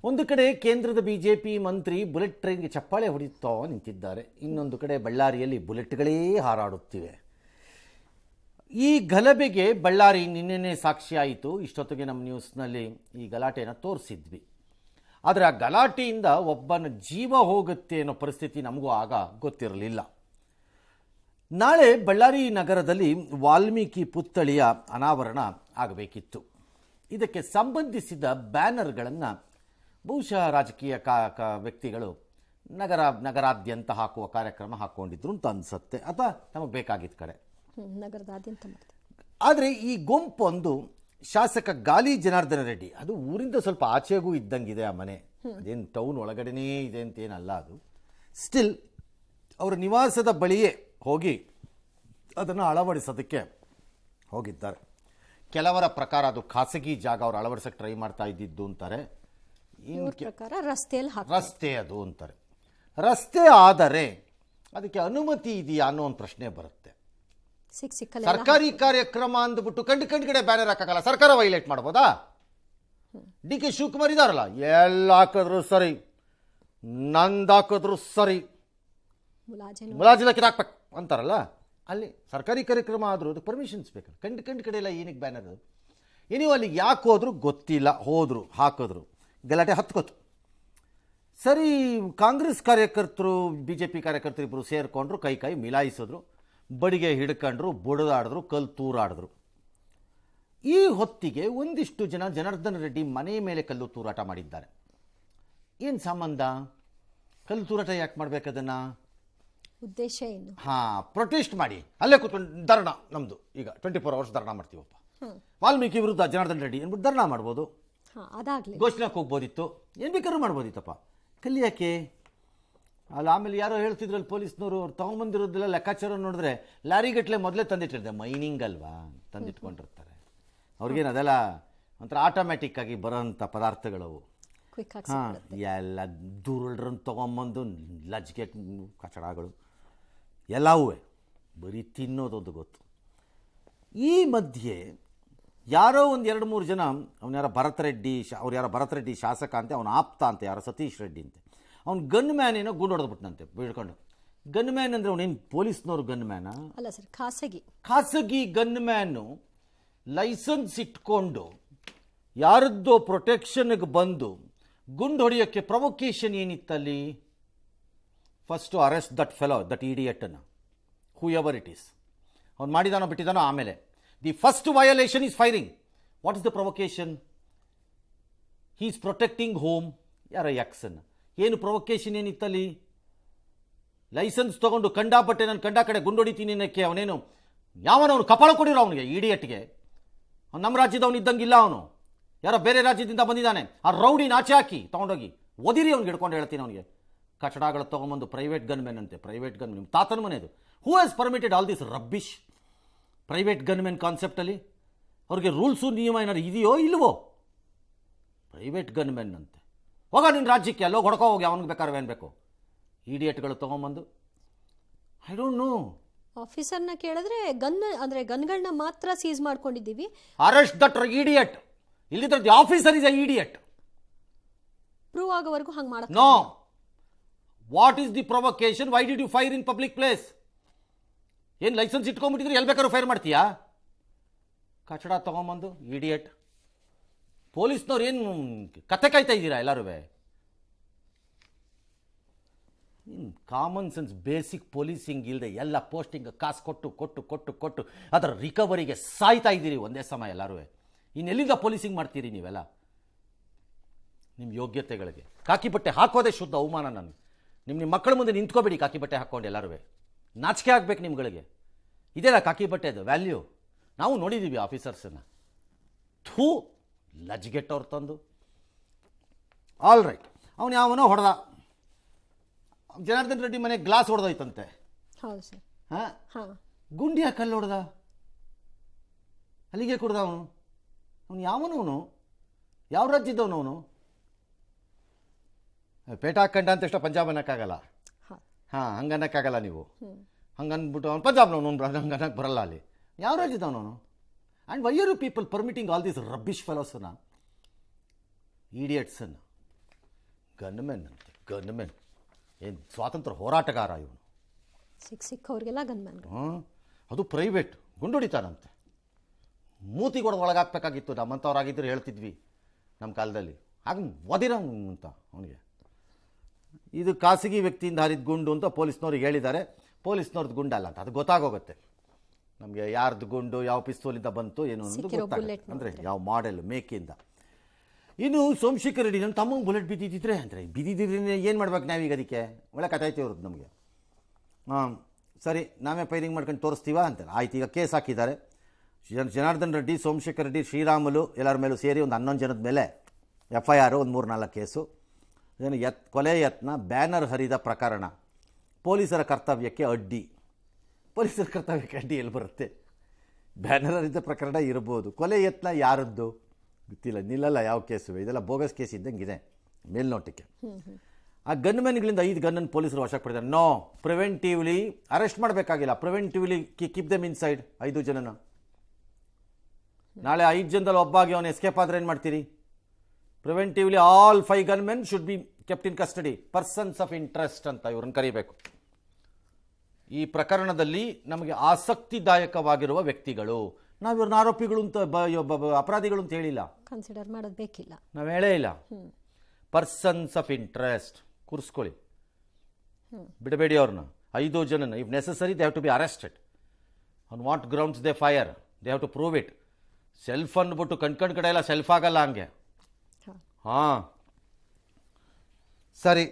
ಒಂದು ಕಡೆ ಕೇಂದ್ರದ ಬಿಜೆಪಿ ಮಂತ್ರಿ ಬುಲೆಟ್ ಟ್ರೈನ್ಗೆ ಚಪ್ಪಾಳೆ ಹೊಡೆಯುತ್ತಾ ನಿಂತಿದ್ದಾರೆ. ಇನ್ನೊಂದು ಕಡೆ ಬಳ್ಳಾರಿಯಲ್ಲಿ ಬುಲೆಟ್ಗಳೇ ಹಾರಾಡುತ್ತಿವೆ. ಈ ಗಲಭೆಗೆ ಬಳ್ಳಾರಿ ನಿನ್ನೆನೇ ಸಾಕ್ಷಿಯಾಯಿತು. ಇಷ್ಟೊತ್ತಿಗೆ ನಮ್ಮ ನ್ಯೂಸ್ನಲ್ಲಿ ಈ ಗಲಾಟೆಯನ್ನು ತೋರಿಸಿದ್ವಿ. ಆದರೆ ಆ ಗಲಾಟೆಯಿಂದ ಒಬ್ಬನ ಜೀವ ಹೋಗುತ್ತೆ ಅನ್ನೋ ಪರಿಸ್ಥಿತಿ ನಮಗೂ ಆಗ ಗೊತ್ತಿರಲಿಲ್ಲ. ನಾಳೆ ಬಳ್ಳಾರಿ ನಗರದಲ್ಲಿ ವಾಲ್ಮೀಕಿ ಪುತ್ಥಳಿಯ ಅನಾವರಣ ಆಗಬೇಕಿತ್ತು. ಇದಕ್ಕೆ ಸಂಬಂಧಿಸಿದ ಬ್ಯಾನರ್ಗಳನ್ನು ಬಹುಶಃ ರಾಜಕೀಯ ವ್ಯಕ್ತಿಗಳು ನಗರಾದ್ಯಂತ ಹಾಕುವ ಕಾರ್ಯಕ್ರಮ ಹಾಕ್ಕೊಂಡಿದ್ರು ಅಂತ ಅನಿಸುತ್ತೆ, ಅಥವಾ ನಮಗೆ ಬೇಕಾಗಿದ್ದ ಕಡೆ ನಗರದಾದ್ಯಂತ. ಆದರೆ ಈ ಗುಂಪೊಂದು ಶಾಸಕ ಗಾಲಿ ಜನಾರ್ದನ ರೆಡ್ಡಿ, ಅದು ಊರಿಂದ ಸ್ವಲ್ಪ ಆಚೆಗೂ ಇದ್ದಂಗಿದೆ ಆ ಮನೆ, ಅದೇನು ಟೌನ್ ಒಳಗಡೆನೇ ಇದೆ ಅಂತೇನಲ್ಲ, ಅದು ಸ್ಟಿಲ್ ಅವರ ನಿವಾಸದ ಬಳಿಯೇ ಹೋಗಿ ಅದನ್ನು ಅಳವಡಿಸೋದಕ್ಕೆ ಹೋಗಿದ್ದಾರೆ. ಕೆಲವರ ಪ್ರಕಾರ ಅದು ಖಾಸಗಿ ಜಾಗ, ಅವರು ಅಳವಡಿಸೋಕ್ಕೆ ಟ್ರೈ ಮಾಡ್ತಾ ಇದ್ದಿದ್ದು ಅಂತಾರೆ. ರಸ್ತೆ ಅದು ಅಂತಾರೆ. ರಸ್ತೆ ಆದರೆ ಅದಕ್ಕೆ ಅನುಮತಿ ಇದೆಯಾ ಅನ್ನೋ ಒಂದು ಪ್ರಶ್ನೆ ಬರುತ್ತೆ. ಸರ್ಕಾರಿ ಕಾರ್ಯಕ್ರಮ ಅಂದ್ಬಿಟ್ಟು ಕಂಡು ಕಡೆ ಬ್ಯಾನರ್ ಹಾಕಲ್ಲ, ಸರ್ಕಾರ ವೈಲೇಟ್ ಮಾಡ್ಬೋದಾ? ಡಿ ಕೆ ಶಿವಕುಮಾರ್ ಇದಾರಲ್ಲ, ಎಲ್ಲ ಹಾಕಿದ್ರು ಸರಿ, ನಂದು ಹಾಕಿದ್ರು ಸರಿ, ಮುಲಾಜಿಲಕ್ಕೆ ಹಾಕ್ಬೇಕು ಅಂತಾರಲ್ಲ, ಅಲ್ಲಿ ಸರ್ಕಾರಿ ಕಾರ್ಯಕ್ರಮ ಆದರೂ ಅದಕ್ಕೆ ಪರ್ಮಿಷನ್ಸ್ ಬೇಕಲ್ಲ. ಕಂಡು ಕಡೆ ಎಲ್ಲ ಏನಕ್ಕೆ ಬ್ಯಾನರ್? ನೀವು ಅಲ್ಲಿಗೆ ಯಾಕೆ ಹೋದ್ರು ಗೊತ್ತಿಲ್ಲ, ಹೋದ್ರು ಹಾಕಿದ್ರು, ಗಲಾಟೆ ಹತ್ಕೋತು. ಸರಿ, ಕಾಂಗ್ರೆಸ್ ಕಾರ್ಯಕರ್ತರು BJP ಕಾರ್ಯಕರ್ತರು ಇಬ್ಬರು ಸೇರಿಕೊಂಡ್ರು, ಕೈ ಮಿಲಾಯಿಸಿದ್ರು, ಬಡಿಗೆ ಹಿಡ್ಕೊಂಡ್ರು, ಬುಡದಾಡಿದ್ರು, ಕಲ್ಲು ತೂರಾಡಿದ್ರು. ಈ ಹೊತ್ತಿಗೆ ಒಂದಿಷ್ಟು ಜನ ಜನಾರ್ದನ ರೆಡ್ಡಿ ಮನೆ ಮೇಲೆ ಕಲ್ಲು ತೂರಾಟ ಮಾಡಿದ್ದಾರೆ. ಏನು ಸಂಬಂಧ? ಕಲ್ಲು ತೂರಾಟ ಯಾಕೆ ಮಾಡ್ಬೇಕದನ್ನು? ಉದ್ದೇಶ ಏನು? ಪ್ರೊಟೆಸ್ಟ್ ಮಾಡಿ ಅಲ್ಲೇ ಕೂತ್ಕೊಂಡು ಧರ್ಣ, ನಮ್ಮದು ಈಗ 24 hours ಧರ್ಣ ಮಾಡ್ತೀವಪ್ಪ, ವಾಲ್ಮೀಕಿ ವಿರುದ್ಧ ಜನಾರ್ದನ ರೆಡ್ಡಿ ಅಂದ್ಬಿಟ್ಟು ಧರ್ಣ ಮಾಡ್ಬೋದು, ಘೋಷಣೆಗೆ ಹೋಗ್ಬೋದಿತ್ತು, ಏನು ಬೇಕಾದ್ರೂ ಮಾಡ್ಬೋದಿತ್ತಪ್ಪ. ಕಲ್ಲಿ ಯಾಕೆ? ಅಲ್ಲಿ ಆಮೇಲೆ ಯಾರೋ ಹೇಳ್ತಿದ್ರಲ್ಲಿ ಪೊಲೀಸ್ನವರು, ಅವ್ರು ತೊಗೊಂಬಂದಿರೋದಿಲ್ಲ ಲೆಕ್ಕಾಚಾರ ನೋಡಿದ್ರೆ ಲಾರಿಗಟ್ಟಲೆ ಮೊದಲೇ ತಂದಿಟ್ಟಿರ್ತಾರೆ. ಮೈನಿಂಗ್ ಅಲ್ವಾ, ತಂದಿಟ್ಕೊಂಡಿರ್ತಾರೆ. ಅವ್ರಿಗೇನು ಅದೆಲ್ಲ ಒಂಥರ ಆಟೋಮ್ಯಾಟಿಕ್ ಆಗಿ ಬರೋಂಥ ಪದಾರ್ಥಗಳವು. ಎಲ್ಲ ದುರುಳ್ರನ್ನು ತೊಗೊಂಬಂದು ಲಜ್ಜಿಗೆ ಕಚಡಗಳು ಎಲ್ಲವೂ ಬರೀ ತಿನ್ನೋದೊಂದು ಗೊತ್ತು. ಈ ಮಧ್ಯೆ ಯಾರೋ ಒಂದು 2-3 ಜನ, ಅವನು ಯಾರೋ ಭರತ್ ರೆಡ್ಡಿ, ಅವ್ರು ಯಾರೋ ಭರತ್ ರೆಡ್ಡಿ ಶಾಸಕ ಅಂತೆ, ಅವನು ಆಪ್ತ ಅಂತೆ, ಯಾರೋ ಸತೀಶ್ ರೆಡ್ಡಿ ಅಂತೆ, ಅವ್ನು ಗನ್ ಮ್ಯಾನ್ ಏನೋ ಗುಂಡು ಹೊಡೆದ್ಬಿಟ್ನಂತೆ ಬೀಳ್ಕೊಂಡು. ಗನ್ ಮ್ಯಾನ್ ಅಂದರೆ ಅವನೇನು ಪೊಲೀಸ್ನವ್ರು ಗನ್ ಮ್ಯಾನ ಅಲ್ಲ ಸರ್, ಖಾಸಗಿ ಗನ್ ಮ್ಯಾನು ಲೈಸೆನ್ಸ್ ಇಟ್ಕೊಂಡು ಯಾರದ್ದೋ ಪ್ರೊಟೆಕ್ಷನ್ಗೆ ಬಂದು ಗುಂಡು ಹೊಡೆಯೋಕ್ಕೆ ಪ್ರೊವೊಕೇಶನ್ ಏನಿತ್ತಲ್ಲಿ? First arrest that fellow, that ಇಡಿಯಟನ್ನು, ಹೂ ಎವರ್ ಇಟ್ ಈಸ್. ಅವ್ನು ಮಾಡಿದಾನೋ ಬಿಟ್ಟಿದ್ದಾನೋ ಆಮೇಲೆ. The first violation is firing. What is the provocation? He is protecting home, ಯಾರ ಎಕ್ಸನ್ನು. ಏನು ಪ್ರೊವೊಕೇಶನ್ ಏನಿತ್ತಲ್ಲಿ? ಲೈಸೆನ್ಸ್ ತೊಗೊಂಡು ಕಂಡಾಪಟ್ಟೆ ನಾನು ಕಂಡ ಕಡೆ ಗುಂಡು ಹೊಡಿತೀನಿ ಅನ್ನೋಕ್ಕೆ ಅವನೇನು ಯಾವನವನು ಕಪಾಳ ಕೊಡಿರೋ ಅವನಿಗೆ, ಇಡಿಯಟ್ಗೆ. ಅವ್ನು ನಮ್ಮ ರಾಜ್ಯದವನು ಇದ್ದಂಗಿಲ್ಲ, ಅವನು ಯಾರೋ ಬೇರೆ ರಾಜ್ಯದಿಂದ ಬಂದಿದ್ದಾನೆ. ಆ ರೌಡಿನ ಆಚೆ ಹಾಕಿ ತೊಗೊಂಡೋಗಿ ಓದಿರಿ ಅವ್ನಿಗೆ ಹಿಡ್ಕೊಂಡು ಹೇಳ್ತೀನಿ ಅವನಿಗೆ. ಕಚಡಗಳು ತೊಗೊಂಬಂದು ಪ್ರೈವೇಟ್ ಗನ್ಮೆನ್ ಅಂತೆ, ಪ್ರೈವೇಟ್ ಗನ್ ನಿಮ್ಮ ತಾತನ ಮನೆಯದು. Who has permitted all this rubbish private gunmen ಕಾನ್ಸೆಪ್ಟಲ್ಲಿ? ಅವ್ರಿಗೆ ರೂಲ್ಸು ನಿಯಮ ಏನಾದ್ರು ಇದೆಯೋ ಇಲ್ವೋ? ಪ್ರೈವೇಟ್ ಗನ್ಮೆನ್ ಅಂತೆ. ಹೋಗ ನಿನ್ನ ರಾಜ್ಯಕ್ಕೆ, ಅಲ್ಲೋ ಹೊಡ್ಕೋ ಹೋಗಿ, ಅವನಿಗೆ ಬೇಕಾದ್ರೆ ಏನು ಬೇಕು. ಇಡಿಯಟ್ಗಳು ತೊಗೊಂಬಂದು, ಐ ಡೋಂಟ್ ನೋ. ಆಫೀಸರ್ನ ಕೇಳಿದ್ರೆ ಗನ್ಗಳನ್ನ ಮಾತ್ರ ಸೀಸ್ ಮಾಡ್ಕೊಂಡಿದ್ದೀವಿ. Arrest that idiot. ಇಲ್ಲಿದ್ರೆ the officer is a idiot. Prove ಆಗೋವರೆಗೂ ಹಂಗೆ ಮಾಡಕ್ ನೋ. What is the provocation? Why did you fire in public place? ಏನು ಲೈಸೆನ್ಸ್ ಇಟ್ಕೊಂಡ್ಬಿಟ್ಟಿದ್ರೆ ಎಲ್ಲಿ ಬೇಕಾದ್ರೂ ಫೈರ್ ಮಾಡ್ತೀಯಾ? ಕಚಡ ತೊಗೊಂಬಂದು ಇಡಿಯಟ್. ಪೊಲೀಸ್ನವ್ರು ಏನು ಕತೆ ಕಾಯ್ತಾ ಇದ್ದೀರಾ ಎಲ್ಲರೂ? ಕಾಮನ್ ಸೆನ್ಸ್, ಬೇಸಿಕ್ ಪೊಲೀಸಿಂಗ್ ಇಲ್ಲದೆ ಎಲ್ಲ ಪೋಸ್ಟಿಂಗ್ ಕಾಸು ಕೊಟ್ಟು ಕೊಟ್ಟು ಕೊಟ್ಟು ಕೊಟ್ಟು ಅದರ ರಿಕವರಿಗೆ ಸಾಯ್ತಾ ಇದ್ದೀರಿ ಒಂದೇ ಸಮಯ ಎಲ್ಲರೂ. ಇನ್ನೆಲ್ಲಿಂದ ಪೊಲೀಸಿಂಗ್ ಮಾಡ್ತೀರಿ ನೀವೆಲ್ಲ? ನಿಮ್ಮ ಯೋಗ್ಯತೆಗಳಿಗೆ ಕಾಕಿ ಬಟ್ಟೆ ಹಾಕೋದೇ ಶುದ್ಧ ಅವಮಾನ. ನನಗೆ ನಿಮ್ಮ ಮಕ್ಕಳ ಮುಂದೆ ನಿಂತ್ಕೋಬೇಡಿ ಕಾಕಿ ಬಟ್ಟೆ ಹಾಕ್ಕೊಂಡು ಎಲ್ಲರೂ. ನಾಚಿಕೆ ಆಗ್ಬೇಕು ನಿಮ್ಗಳಿಗೆ. ಇದೆಲ್ಲ ಕಾಕಿ ಬಟ್ಟೆದು ವ್ಯಾಲ್ಯೂ. ನಾವು ನೋಡಿದ್ದೀವಿ ಆಫೀಸರ್ಸನ್ನು. ಥೂ, ಲಜ್ಗೆಟ್ಟವ್ರು ತಂದು. ಆಲ್ ರೈಟ್, ಅವನು ಯಾವನೋ ಹೊಡೆದ, ಜನಾರ್ದನ್ ರೆಡ್ಡಿ ಮನೆ ಗ್ಲಾಸ್ ಹೊಡೆದೋಯ್ತಂತೆ. ಹೌದು ಸರ್. ಗುಂಡಿ ಯಾಕೆ ಕಲ್ಲು ಹೊಡೆದ? ಅಲ್ಲಿಗೆ ಕುಡ್ದ ಅವನು. ಅವನು ಯಾವನವನು? ಯಾವ ರಾಜ್ಯದವನು ಅವನು? ಪೇಟ ಹಾಕಂಡ ಅಂತ ಎಷ್ಟೋ ಪಂಜಾಬ್ ಅನ್ನೋಕ್ಕಾಗಲ್ಲ. ಹಂಗನ್ನಕ್ಕಾಗಲ್ಲ ನೀವು. ಹಂಗನ್ಬಿಟ್ಟು ಅವ್ನು ಪಂಜಾಬ್ನವನು ಹಂಗನ್ನಕ್ಕೆ ಬರಲ್ಲ. ಅಲ್ಲಿ ಯಾವ ರಾಜ್ಯದವನು? And why are you people permitting all these rubbish ಫೆಲೋಸನ್ನ, ಇಡಿಯಟ್ಸನ್ನು? ಗನ್ಮೆನ್ ಅಂತೆ, ಗನ್ಮೆನ್ ಏನು ಸ್ವಾತಂತ್ರ್ಯ ಹೋರಾಟಗಾರ ಇವನು. ಸಿಕ್ಕವ್ರಿಗೆಲ್ಲ ಗನ್ಮ್ಯಾನ್ಗಳು. ಅದು ಪ್ರೈವೇಟ್ ಗುಂಡು ಹೊಡಿತಾನಂತೆ. ಮೂತಿಗೆ ಹೊಡೆದು ಒಳಗಾಕ್ಬೇಕಾಗಿತ್ತು, ನಮ್ಮಂಥವ್ರಾಗಿದ್ದರೆ ಹೇಳ್ತಿದ್ವಿ ನಮ್ಮ ಕಾಲದಲ್ಲಿ. ಆಗ ಒದಿರ ಅಂತ ಅವನಿಗೆ. ಇದು ಖಾಸಗಿ ವ್ಯಕ್ತಿಯಿಂದ ಹಾರಿದ ಗುಂಡು ಅಂತ ಪೊಲೀಸ್ನವ್ರಿಗೆ ಹೇಳಿದ್ದಾರೆ. ಪೊಲೀಸ್ನವ್ರದ್ದು ಗುಂಡಲ್ಲ ಅಂತ ಅದು ಗೊತ್ತಾಗೋಗುತ್ತೆ ನಮಗೆ, ಯಾರ್ದು ಗುಂಡು ಯಾವ ಪಿಸ್ತೂಲಿಂದ ಬಂತು ಏನು ಅನ್ನೋದು ಗೊತ್ತಾಗುತ್ತೆ, ಅಂದರೆ ಯಾವ ಮಾಡೆಲ್ ಮೇಕಿಂದ. ಇನ್ನು ಸೋಮಶೇಖರ್ ರೆಡ್ಡಿ ನನ್ನ ತಮ್ಮಂಗೆ ಬುಲೆಟ್ ಬಿದ್ದಿದ್ದರೆ ಅಂದರೆ ಬಿದ್ದಿದ್ರೆ ಏನು ಮಾಡ್ಬೇಕು ನಾವೀಗ? ಅದಕ್ಕೆ ಒಳ್ಳೆ ಕಥಾಯ್ತಿ ಅವ್ರದ್ದು ನಮಗೆ. ಸರಿ, ನಾವೇ ಫೈರಿಂಗ್ ಮಾಡ್ಕೊಂಡು ತೋರಿಸ್ತೀವ ಅಂತಾರೆ. ಆಯ್ತು, ಈಗ ಕೇಸ್ ಹಾಕಿದ್ದಾರೆ. ಜನಾರ್ದನ್ ರೆಡ್ಡಿ, ಸೋಮಶೇಖರ್ ರೆಡ್ಡಿ, ಶ್ರೀರಾಮುಲು ಎಲ್ಲರ ಮೇಲೂ ಸೇರಿ ಒಂದು 11 ಜನದ ಮೇಲೆ FIR, ಒಂದು 3-4 ಕೇಸು. ಏನು ಕೊಲೆ ಯತ್ನ, ಬ್ಯಾನರ್ ಹರಿದ ಪ್ರಕರಣ, ಪೊಲೀಸರ ಕರ್ತವ್ಯಕ್ಕೆ ಅಡ್ಡಿ. ಪೊಲೀಸರ ಕರ್ತವ್ಯಕ್ಕೆ ಅಡ್ಡಿ ಎಲ್ಲಿ ಬರುತ್ತೆ? ಬ್ಯಾನರ್ ಹರಿದ ಪ್ರಕರಣ ಇರ್ಬೋದು, ಕೊಲೆ ಯತ್ನ ಯಾರದ್ದು ಗೊತ್ತಿಲ್ಲ, ನಿಲ್ಲಲ್ಲ ಯಾವ ಕೇಸು. ಇದೆಲ್ಲ ಬೋಗಸ್ ಕೇಸ್ ಇದ್ದಂಗಿದೆ ಮೇಲ್ನೋಟಕ್ಕೆ. ಆ ಗನ್ಮೆನ್ಗಳಿಂದ 5 ಗನ್ನನ್ನು ಪೊಲೀಸರು ವಶಕ್ಕೆ ಪಡೆದಾರೆ. ನೋ, ಪ್ರಿವೆಂಟಿವ್ಲಿ ಅರೆಸ್ಟ್ ಮಾಡಬೇಕಾಗಿಲ್ಲ, ಪ್ರಿವೆಂಟಿವ್ಲಿ ಕೀಪ್ ದೆಮ್ ಇನ್ಸೈಡ್ 5 ಜನನ. ನಾಳೆ 5 ಜನದಲ್ಲಿ ಒಬ್ಬಾಗಿ ಅವನು ಎಸ್ಕೇಪ್ ಆದರೆ ಏನು ಮಾಡ್ತೀರಿ? Preventively all 5 gunmen should be kept in custody, persons of interest ಅಂತ ಇವ್ರನ್ನ ಕರೀಬೇಕು. ಈ ಪ್ರಕರಣದಲ್ಲಿ ನಮಗೆ ಆಸಕ್ತಿದಾಯಕವಾಗಿರುವ ವ್ಯಕ್ತಿಗಳು, ನಾವು ಇವ್ರನ್ನ ಆರೋಪಿಗಳು ಅಂತ ಅಪರಾಧಿಗಳು ಅಂತ ಹೇಳಿಲ್ಲ, ಕನ್ಸಿಡರ್ ಮಾಡೋದು ಬೇಕಿಲ್ಲ, ನಾವು ಹೇಳೇ ಇಲ್ಲ. ಪರ್ಸನ್ಸ್ ಆಫ್ ಇಂಟ್ರೆಸ್ಟ್ ಕೂರಿಸ್ಕೊಳ್ಳಿ, ಬಿಡಬೇಡಿ ಅವ್ರನ್ನ 5 ಜನನ. If necessary they have to be arrested. On what grounds they fire, they have to prove it. Self ಅಂದ್ಬಿಟ್ಟು ಕಣ್ಕಂಡು ಕಡೆ ಎಲ್ಲ ಸೆಲ್ಫ್ ಆಗಲ್ಲ ಹಂಗೆ. ಹಾಂ, ಸರಿ.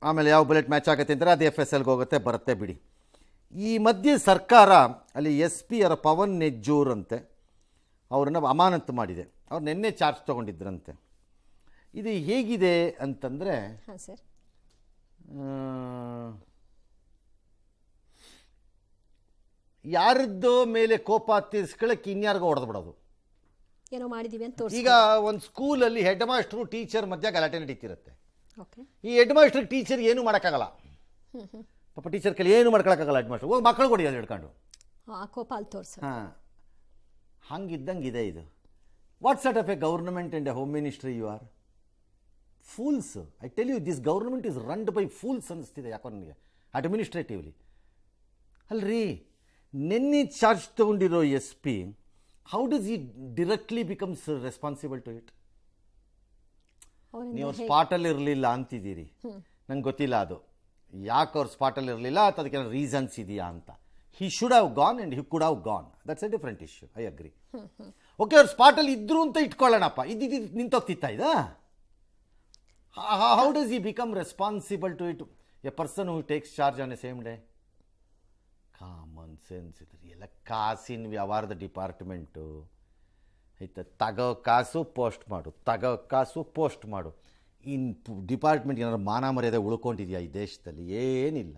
ಆಮೇಲೆ ಯಾವ ಬುಲೆಟ್ ಮ್ಯಾಚ್ ಆಗುತ್ತೆ ಅಂದರೆ ಅದು FSLಗೆ ಹೋಗುತ್ತೆ, ಬರುತ್ತೆ, ಬಿಡಿ. ಈ ಮಧ್ಯೆ ಸರ್ಕಾರ ಅಲ್ಲಿ SP ಪವನ್ ನೆಜ್ಜೂರ್ ಅಂತೆ ಅವ್ರನ್ನ ಅಮಾನತು ಮಾಡಿದೆ. ಅವ್ರು ನಿನ್ನೆ ಚಾರ್ಜ್ ತೊಗೊಂಡಿದ್ರಂತೆ. ಇದು ಹೇಗಿದೆ ಅಂತಂದರೆ, ಹಾಂ ಸರ್, ಯಾರದ್ದೋ ಮೇಲೆ ಕೋಪ ತೀರಿಸ್ಕೊಳ್ಳೋಕೆ ಇನ್ಯಾರಿಗೋ ಹೊಡೆದು ಬಿಡೋದು. ಏನೋ ಮಾಡಿದ್ದೀವಿ ಅಂತ ತೋರಿಸಿ. ಈಗ ಒಂದು ಸ್ಕೂಲಲ್ಲಿ ಹೆಡ್ ಮಾಸ್ಟ್ರು ಟೀಚರ್ ಮಧ್ಯ ಗಲಾಟೆ ನಡೀತಿರುತ್ತೆ. ಓಕೆ, ಈ ಹೆಡ್ ಮಾಸ್ಟರ್ ಟೀಚರ್ ಏನೂ ಮಾಡೋಕ್ಕಾಗಲ್ಲ. ಪಾಪ ಟೀಚರ್ ಕೈಲಿ ಏನು ಮಾಡ್ಕೊಳಕ್ಕಾಗಲ್ಲ. ಹೆಡ್ ಮಾಸ್ಟರ್ ಹೋಗಿ ಮಕ್ಕಳು ಕೊಡಿ ಅಲ್ಲಿ ಹಿಡ್ಕೊಂಡು. ಕೋಪ ಅಲ್ಲಿ ತೋರಿಸ. ಹಾಂ, ಹಂಗಿದ್ದಂಗೆ ಇದೆ ಇದು. What sort of a government and a home ministry you are? Fools. I tell you, this government is runned by fools ಅನ್ನಿಸ್ತಿದೆ ಯಾಕೋ ನನಗೆ, ಅಡ್ಮಿನಿಸ್ಟ್ರೇಟಿವ್ಲಿ. ಅಲ್ರಿ, ನಿನ್ನೆ ಚಾರ್ಜ್ ತೊಗೊಂಡಿರೋ SP, how does he directly becomes responsible to it? ನೀವು ಸ್ಪಾಟಲ್ಲಿ ಇರಲಿಲ್ಲ ಅಂತಿದ್ದೀರಿ, ನಂಗೆ ಗೊತ್ತಿಲ್ಲ ಅದು ಯಾಕೆ ಅವ್ರು ಸ್ಪಾಟಲ್ಲಿ ಇರಲಿಲ್ಲ ಅಥವಾ ಅದಕ್ಕೆ ರೀಸನ್ಸ್ ಇದೆಯಾ ಅಂತ. He should have gone and he could have gone, that's a different issue. I agree. Okay, ಅವ್ರು ಸ್ಪಾಟಲ್ಲಿ ಇದ್ರು ಅಂತ ಇಟ್ಕೊಳ್ಳೋಣಪ್ಪ, ಇದ್ದಿದ್ದು ನಿಂತೋಗ್ತಿತ್ತ ಇದು? How does he become responsible to it? A person who takes charge on a same day. Common sense ಇದ್ರಿ. ಎಲ್ಲ ಕಾಸಿನ ವ್ಯವಹಾರದ ಡಿಪಾರ್ಟ್ಮೆಂಟು ಆಯ್ತಾ. ತಗೋ ಕಾಸು ಪೋಸ್ಟ್ ಮಾಡು, ತಗೋ ಕಾಸು ಪೋಸ್ಟ್ ಮಾಡು. ಇನ್ನು ಡಿಪಾರ್ಟ್ಮೆಂಟ್ ಏನಾದ್ರು ಮಾನ ಮರ್ಯಾದೆ ಉಳ್ಕೊಂಡಿದೆಯಾ ಈ ದೇಶದಲ್ಲಿ? ಏನಿಲ್ಲ.